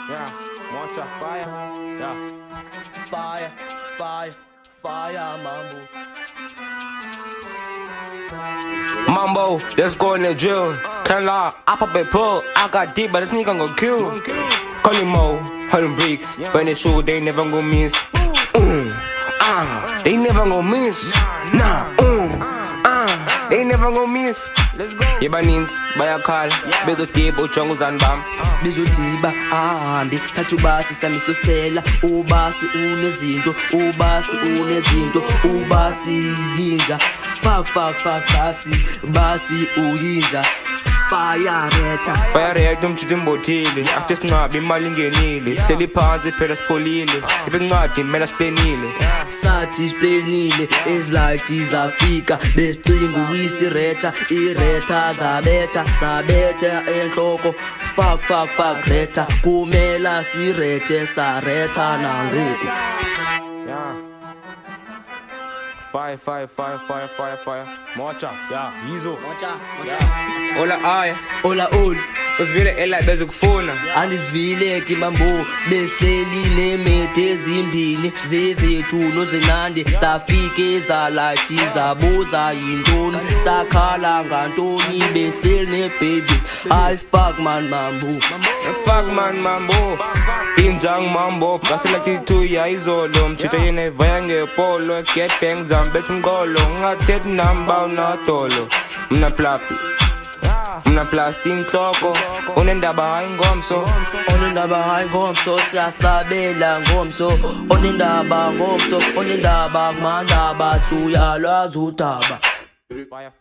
Yeah, Mocha, fire. Yeah. Fire, fire, fire, mambo. Mambo, let's go in the drill. Can't lie, I pop a pull. I got deep, but this nigga gon' kill. Call him Mo, call him Bricks. When they shoot, they never gon' miss. They never gon' miss. They never gon' miss. Let's go. Yebanins, baya call. Bezotiba, uchongo zanbam. Bezotiba, ahambi. Thathu basi samisosela. Ubasi unezinto. Ubasi unezinto. Ubasi yinja. Fuck, basi uyinja. Fire rate umchidimbotile. After snap imali ngenile. Hleli phansi phela sipholile. Ibencwadi mela siplenile. Sathi siplenile. Ezilight zafika. Besicinga uyisiretha. Iretha zabetha enhloko. Fuck retha. Kumela sirethe saretha nangoku. Yeah. Fire. Mocha, yeah, Yizo. Mocha. Ola aya, Ola ol. usivile ela bezokufuna. Andizivile kimambo. Behleli nemete ezimbini. Zezethu nozinande. Safike zalathi zabuza yintoni. Sakhala ngantoni. Behleli ne-babies. I fuck man mambo. Fuck man mambo. Injang mambo. Kasela kitu ya izolo. Mchita yene vaya ngepolo. Get bang zambet mgolo. Ngatet namba unatolo. Mna plapi. Mna plasti nhloko. Unendaba hayi ngomso. Onendaba hayi ngomso. Siyasabela ngomso. Onendaba ngomso. Onendaba kumandaba. Suyalwazi udaba. Fire.